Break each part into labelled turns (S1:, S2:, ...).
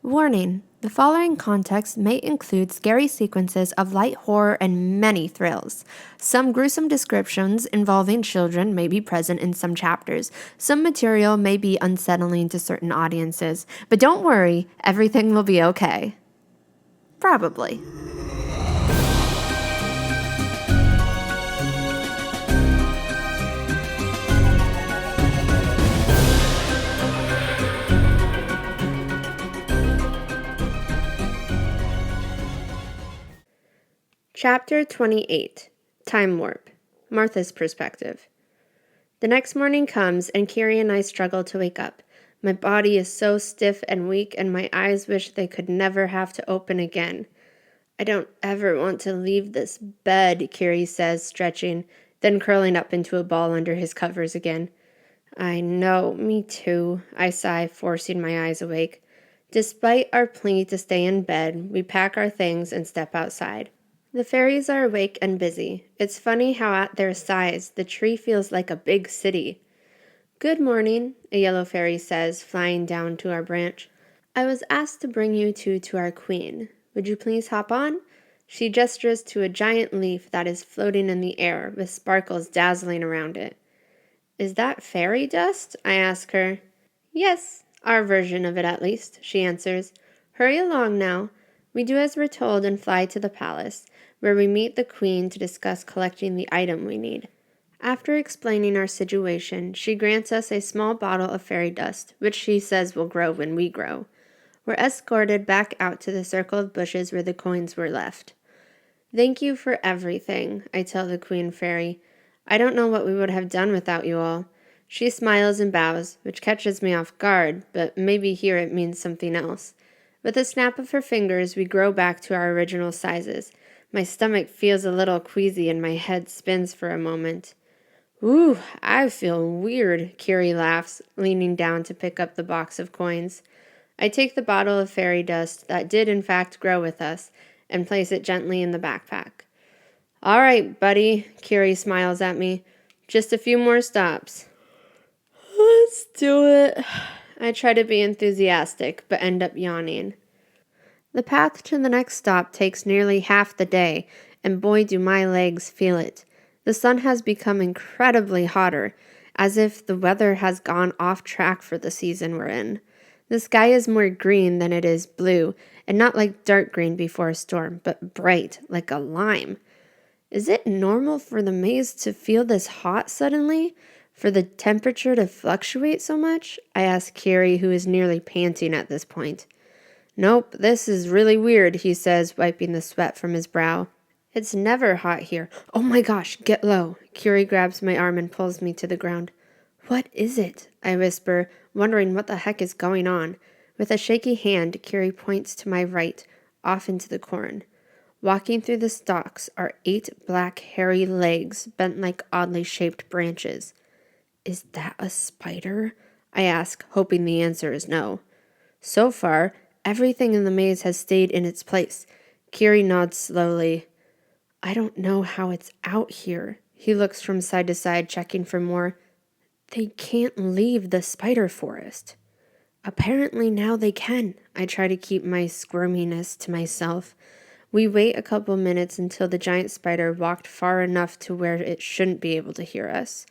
S1: Warning: the following context may include scary sequences of light horror and many thrills. Some gruesome descriptions involving children may be present in some chapters. Some material may be unsettling to certain audiences. But don't worry, everything will be okay. Probably. Chapter 28. Time Warp. Martha's Perspective. The next morning comes, and Kiri and I struggle to wake up. My body is so stiff and weak, and my eyes wish they could never have to open again. I don't ever want to leave this bed, Kiri says, stretching, then curling up into a ball under his covers again. I know, me too, I sigh, forcing my eyes awake. Despite our plea to stay in bed, we pack our things and step outside. The fairies are awake and busy. It's funny how at their size, the tree feels like a big city. Good morning, a yellow fairy says, flying down to our branch. I was asked to bring you two to our queen. Would you please hop on? She gestures to a giant leaf that is floating in the air, with sparkles dazzling around it. Is that fairy dust? I ask her. Yes, our version of it at least, she answers. Hurry along now. We do as we're told and fly to the palace, where we meet the queen to discuss collecting the item we need. After explaining our situation, she grants us a small bottle of fairy dust, which she says will grow when we grow. We're escorted back out to the circle of bushes where the coins were left. Thank you for everything, I tell the queen fairy. I don't know what we would have done without you all. She smiles and bows, which catches me off guard, but maybe here it means something else. With a snap of her fingers, we grow back to our original sizes. My stomach feels a little queasy and my head spins for a moment. Ooh, I feel weird, Kiri laughs, leaning down to pick up the box of coins. I take the bottle of fairy dust that did in fact grow with us and place it gently in the backpack. All right, buddy, Kiri smiles at me. Just a few more stops. Let's do it. I try to be enthusiastic, but end up yawning. The path to the next stop takes nearly half the day, and boy do my legs feel it. The sun has become incredibly hotter, as if the weather has gone off track for the season we're in. The sky is more green than it is blue, and not like dark green before a storm, but bright, like a lime. Is it normal for the maze to feel this hot suddenly? For the temperature to fluctuate so much? I ask Kiri, who is nearly panting at this point. Nope, this is really weird, he says, wiping the sweat from his brow. It's never hot here. Oh my gosh, get low. Kiri grabs my arm and pulls me to the ground. What is it? I whisper, wondering what the heck is going on. With a shaky hand, Kiri points to my right, off into the corn. Walking through the stalks are 8 black hairy legs bent like oddly shaped branches. Is that a spider? I ask, hoping the answer is no. So far, everything in the maze has stayed in its place. Kiri nods slowly. I don't know how it's out here. He looks from side to side, checking for more. They can't leave the spider forest. Apparently now they can. I try to keep my squirminess to myself. We wait a couple minutes until the giant spider walked far enough to where it shouldn't be able to hear us.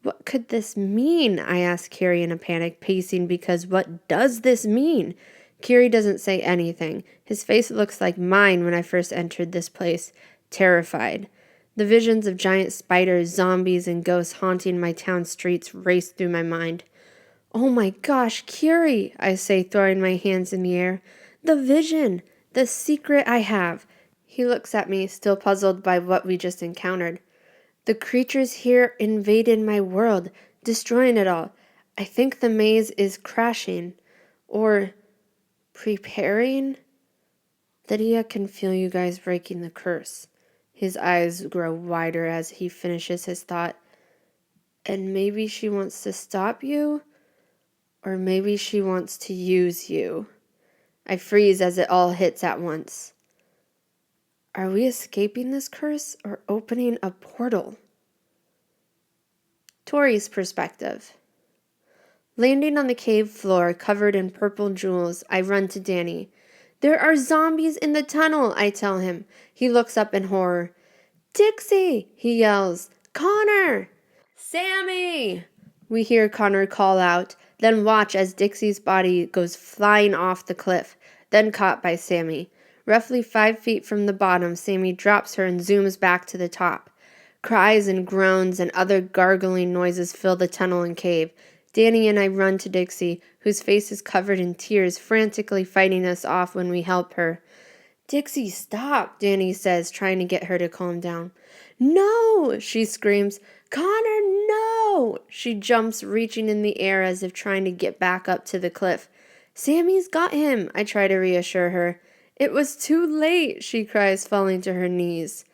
S1: What could this mean? I ask Kiri in a panic, pacing because what does this mean? Kiri doesn't say anything. His face looks like mine when I first entered this place, terrified. The visions of giant spiders, zombies, and ghosts haunting my town streets race through my mind. Oh my gosh, Kiri, I say, throwing my hands in the air. The vision! The secret I have. He looks at me, still puzzled by what we just encountered. The creatures here invaded my world, destroying it all. I think the maze is crashing. Or preparing? Lydia can feel you guys breaking the curse. His eyes grow wider as he finishes his thought. And maybe she wants to stop you? Or maybe she wants to use you. I freeze as it all hits at once. Are we escaping this curse or opening a portal? Tori's perspective. Landing on the cave floor, covered in purple jewels, I run to Danny. "There are zombies in the tunnel," I tell him. He looks up in horror. "Dixie!" he yells. "Connor!" "Sammy!" We hear Connor call out, then watch as Dixie's body goes flying off the cliff, then caught by Sammy. Roughly 5 feet from the bottom, Sammy drops her and zooms back to the top. Cries and groans and other gargling noises fill the tunnel and cave. Danny and I run to Dixie, whose face is covered in tears, frantically fighting us off when we help her. "Dixie, stop," Danny says, trying to get her to calm down. "No!" she screams. "Connor, no!" She jumps, reaching in the air as if trying to get back up to the cliff. "Sammy's got him," I try to reassure her. "It was too late," she cries, falling to her knees.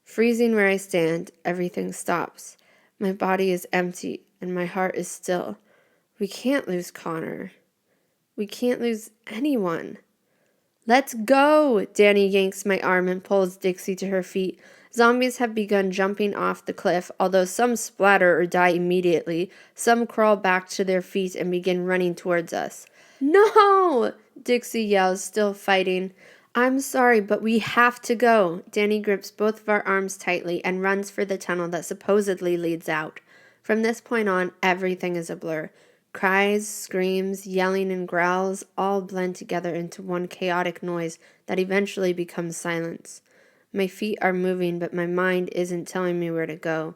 S1: Freezing where I stand, everything stops. My body is empty, and my heart is still. We can't lose Connor. We can't lose anyone. "Let's go!" Danny yanks my arm and pulls Dixie to her feet. Zombies have begun jumping off the cliff, although some splatter or die immediately. Some crawl back to their feet and begin running towards us. "No!" Dixie yells, still fighting. "I'm sorry, but we have to go." Danny grips both of our arms tightly and runs for the tunnel that supposedly leads out. From this point on, everything is a blur. Cries, screams, yelling, and growls all blend together into one chaotic noise that eventually becomes silence. My feet are moving, but my mind isn't telling me where to go.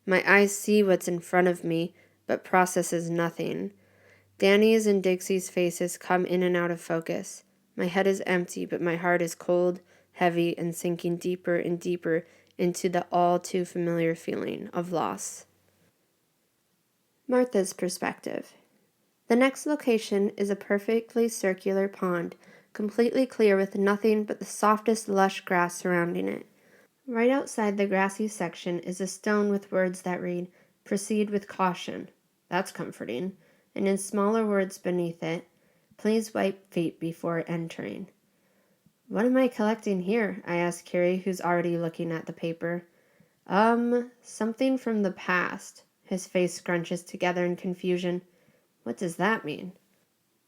S1: My eyes see what's in front of me, but processes nothing. Danny's and Dixie's faces come in and out of focus. My head is empty, but my heart is cold, heavy, and sinking deeper and deeper into the all too familiar feeling of loss. Martha's perspective. The next location is a perfectly circular pond, completely clear with nothing but the softest lush grass surrounding it. Right outside the grassy section is a stone with words that read, "Proceed with caution." That's comforting. And in smaller words beneath it, "Please wipe feet before entering." "What am I collecting here?" I ask Carrie, who's already looking at the paper. Something from the past." His face scrunches together in confusion. "What does that mean?"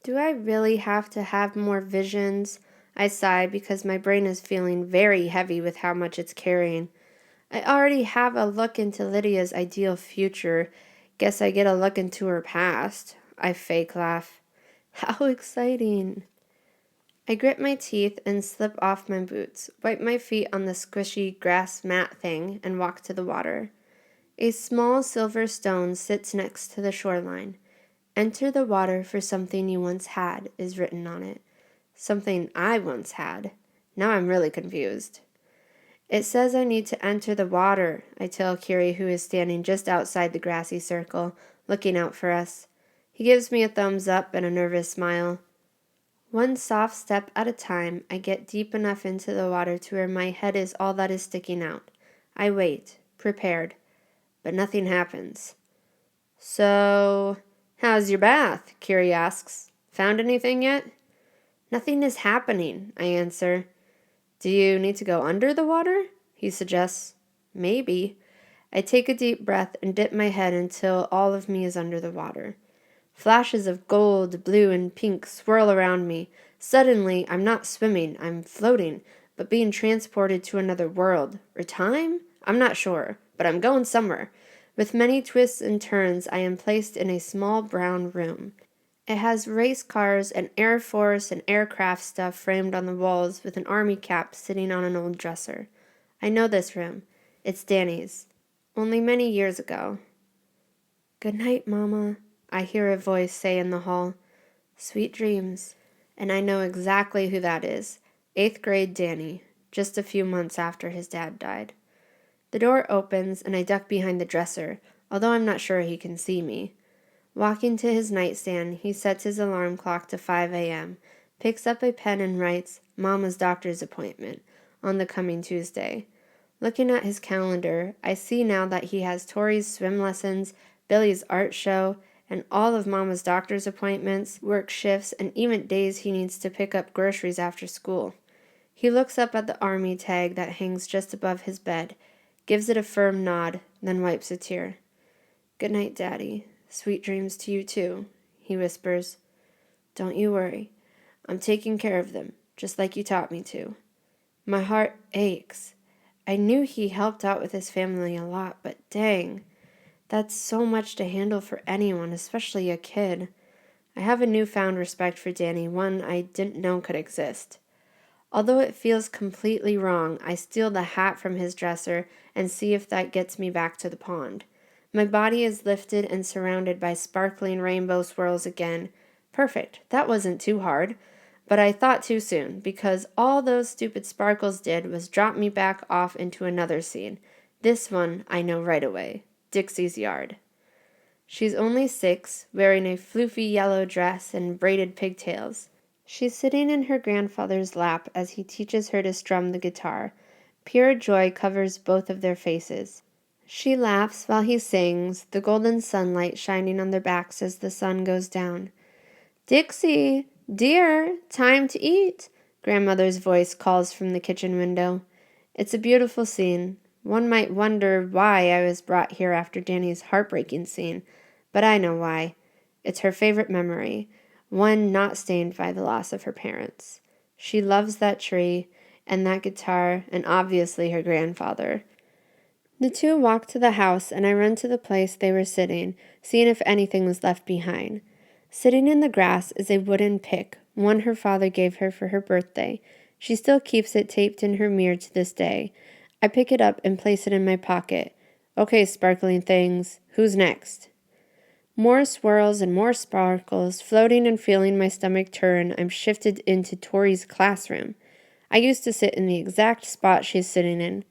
S1: "Do I really have to have more visions?" I sigh because my brain is feeling very heavy with how much it's carrying. "I already have a look into Lydia's ideal future. Guess I get a look into her past." I fake laugh. "How exciting." I grit my teeth and slip off my boots, wipe my feet on the squishy grass mat thing, and walk to the water. A small silver stone sits next to the shoreline. "Enter the water for something you once had," is written on it. Something I once had. Now I'm really confused. "It says I need to enter the water," I tell Kiri, who is standing just outside the grassy circle, looking out for us. He gives me a thumbs up and a nervous smile. One soft step at a time, I get deep enough into the water to where my head is all that is sticking out. I wait, prepared, but nothing happens. "So, how's your bath?" Kiri asks. "Found anything yet?" "Nothing is happening," I answer. "Do you need to go under the water?" he suggests. "Maybe." I take a deep breath and dip my head until all of me is under the water. Flashes of gold, blue, and pink swirl around me. Suddenly, I'm not swimming, I'm floating, but being transported to another world. Or time? I'm not sure, but I'm going somewhere. With many twists and turns, I am placed in a small brown room. It has race cars and Air Force and aircraft stuff framed on the walls with an army cap sitting on an old dresser. I know this room. It's Danny's. Only many years ago. "Good night, Mama," I hear a voice say in the hall. "Sweet dreams." And I know exactly who that is. 8th grade Danny, just a few months after his dad died. The door opens and I duck behind the dresser, although I'm not sure he can see me. Walking to his nightstand, he sets his alarm clock to 5 a.m., picks up a pen and writes "Mama's doctor's appointment" on the coming Tuesday. Looking at his calendar, I see now that he has Tori's swim lessons, Billy's art show, and all of Mama's doctor's appointments, work shifts, and even days he needs to pick up groceries after school. He looks up at the army tag that hangs just above his bed, gives it a firm nod, then wipes a tear. "Good night, Daddy. Sweet dreams to you too," he whispers. Don't you worry. I'm taking care of them, just like you taught me to. My heart aches. I knew he helped out with his family a lot, but dang, that's so much to handle for anyone, especially a kid. I have a newfound respect for Danny, one I didn't know could exist. Although it feels completely wrong, I steal the hat from his dresser and see if that gets me back to the pond. My body is lifted and surrounded by sparkling rainbow swirls again. Perfect. That wasn't too hard. But I thought too soon, because all those stupid sparkles did was drop me back off into another scene. This one I know right away. Dixie's yard. She's only 6, wearing a floofy yellow dress and braided pigtails. She's sitting in her grandfather's lap as he teaches her to strum the guitar. Pure joy covers both of their faces. She laughs while he sings, the golden sunlight shining on their backs as the sun goes down. Dixie, dear, time to eat, Grandmother's voice calls from the kitchen window. It's a beautiful scene. One might wonder why I was brought here after Danny's heartbreaking scene, but I know why. It's her favorite memory, one not stained by the loss of her parents. She loves that tree and that guitar and obviously her grandfather. The two walk to the house and I run to the place they were sitting, seeing if anything was left behind. Sitting in the grass is a wooden pick, one her father gave her for her birthday. She still keeps it taped in her mirror to this day. I pick it up and place it in my pocket. Okay, sparkling things, who's next? More swirls and more sparkles, floating and feeling my stomach turn, I'm shifted into Tori's classroom. I used to sit in the exact spot she's sitting in.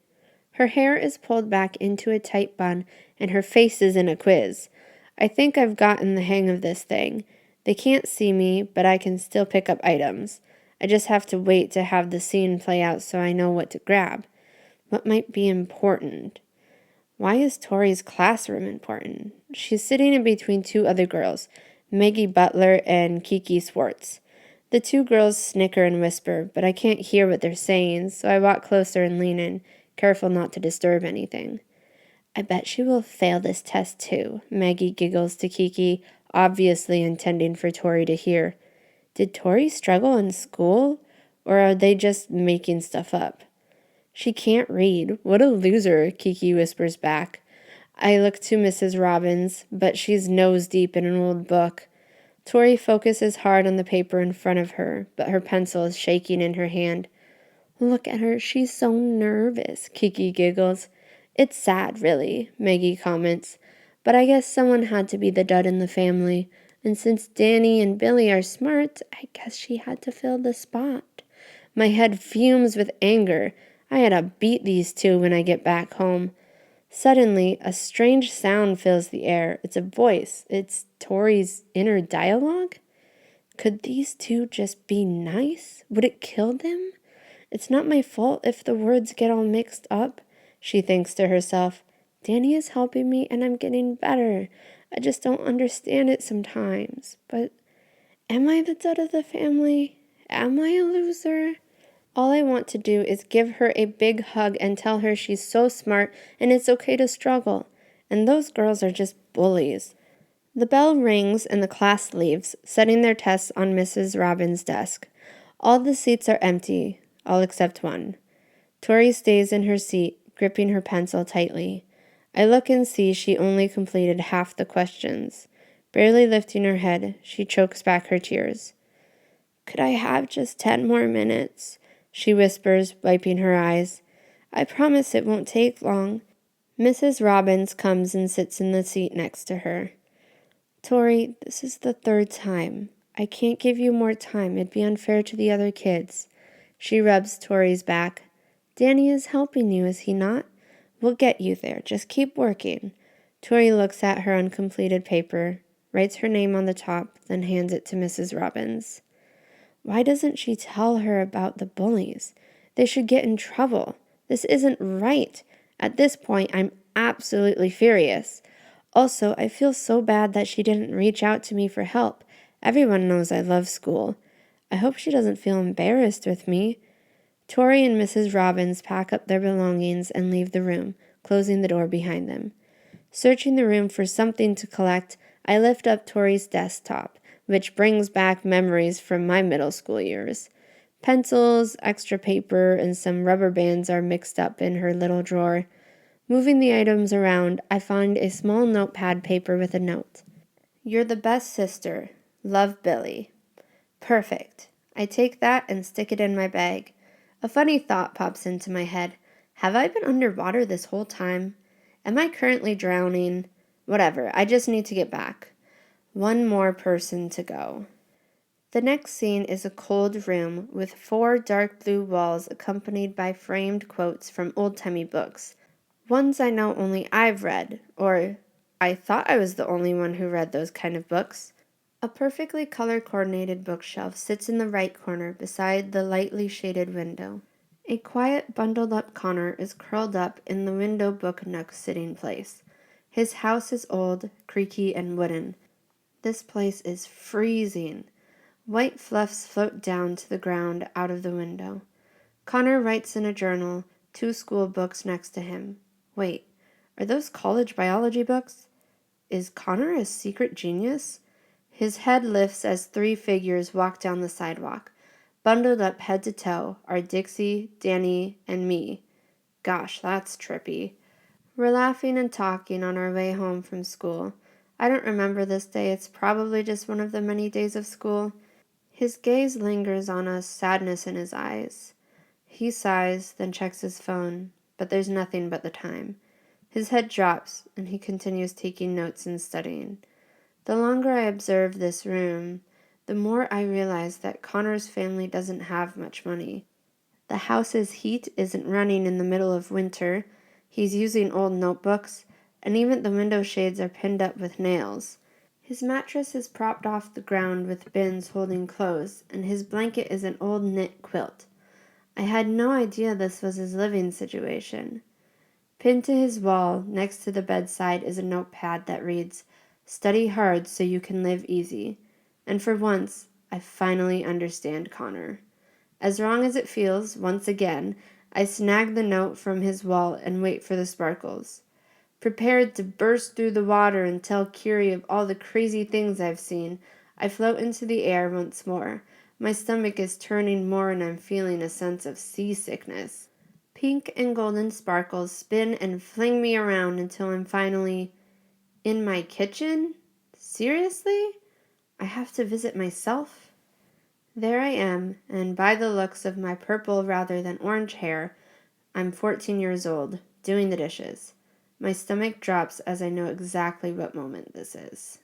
S1: Her hair is pulled back into a tight bun, and her face is in a quiz. I think I've gotten the hang of this thing. They can't see me, but I can still pick up items. I just have to wait to have the scene play out so I know what to grab. What might be important? Why is Tori's classroom important? She's sitting in between 2 other girls, Maggie Butler and Kiki Swartz. The 2 girls snicker and whisper, but I can't hear what they're saying, so I walk closer and lean in, careful not to disturb anything. I bet she will fail this test too, Maggie giggles to Kiki, obviously intending for Tori to hear. Did Tori struggle in school, or are they just making stuff up? She can't read. What a loser, Kiki whispers back. I look to Mrs. Robbins, but she's nose deep in an old book. Tori focuses hard on the paper in front of her, but her pencil is shaking in her hand. Look at her, she's so nervous, Kiki giggles. It's sad, really, Maggie comments. But I guess someone had to be the dud in the family, and since Danny and Billy are smart, I guess she had to fill the spot. My head fumes with anger. I had to beat these 2 when I get back home. Suddenly, a strange sound fills the air. It's a voice. It's Tori's inner dialogue? Could these 2 just be nice? Would it kill them? It's not my fault if the words get all mixed up, she thinks to herself. Danny is helping me and I'm getting better. I just don't understand it sometimes. But am I the dud of the family? Am I a loser? All I want to do is give her a big hug and tell her she's so smart and it's okay to struggle. And those girls are just bullies. The bell rings and the class leaves, setting their tests on Mrs. Robbins' desk. All the seats are empty, all except one. Tori stays in her seat, gripping her pencil tightly. I look and see she only completed half the questions. Barely lifting her head, she chokes back her tears. Could I have just 10 more minutes? She whispers, wiping her eyes. I promise it won't take long. Mrs. Robbins comes and sits in the seat next to her. Tori, this is the 3rd time. I can't give you more time. It'd be unfair to the other kids. She rubs Tori's back. Danny is helping you, is he not? We'll get you there. Just keep working. Tori looks at her uncompleted paper, writes her name on the top, then hands it to Mrs. Robbins. Why doesn't she tell her about the bullies? They should get in trouble. This isn't right. At this point, I'm absolutely furious. Also, I feel so bad that she didn't reach out to me for help. Everyone knows I love school. I hope she doesn't feel embarrassed with me. Tori and Mrs. Robbins pack up their belongings and leave the room, closing the door behind them. Searching the room for something to collect, I lift up Tori's desktop, which brings back memories from my middle school years. Pencils, extra paper, and some rubber bands are mixed up in her little drawer. Moving the items around, I find a small notepad paper with a note. "You're the best sister. Love, Billy." Perfect. I take that and stick it in my bag. A funny thought pops into my head. Have I been underwater this whole time? Am I currently drowning? Whatever, I just need to get back. One more person to go. The next scene is a cold room with 4 dark blue walls accompanied by framed quotes from old-timey books. Ones I know only I've read, or I thought I was the only one who read those kind of books. A perfectly color-coordinated bookshelf sits in the right corner beside the lightly shaded window. A quiet, bundled-up Connor is curled up in the window book nook sitting place. His house is old, creaky, and wooden. This place is freezing. White fluffs float down to the ground out of the window. Connor writes in a journal, 2 school books next to him. Wait, are those college biology books? Is Connor a secret genius? His head lifts as 3 figures walk down the sidewalk. Bundled up head to toe are Dixie, Danny, and me. Gosh, that's trippy. We're laughing and talking on our way home from school. I don't remember this day. It's probably just one of the many days of school. His gaze lingers on us, sadness in his eyes. He sighs, then checks his phone, but there's nothing but the time. His head drops, and he continues taking notes and studying. The longer I observe this room, the more I realize that Connor's family doesn't have much money. The house's heat isn't running in the middle of winter. He's using old notebooks, and even the window shades are pinned up with nails. His mattress is propped off the ground with bins holding clothes, and his blanket is an old knit quilt. I had no idea this was his living situation. Pinned to his wall, next to the bedside, is a notepad that reads, "Study hard so you can live easy." And for once, I finally understand Connor. As wrong as it feels, once again, I snag the note from his wall and wait for the sparkles. Prepared to burst through the water and tell Curie of all the crazy things I've seen, I float into the air once more. My stomach is turning more and I'm feeling a sense of seasickness. Pink and golden sparkles spin and fling me around until I'm finally in my kitchen? Seriously? I have to visit myself? There I am, and by the looks of my purple rather than orange hair, I'm 14 years old, doing the dishes. My stomach drops as I know exactly what moment this is.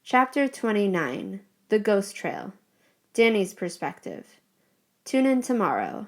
S1: Chapter 29. The Ghost Trail. Danny's Perspective. Tune in tomorrow.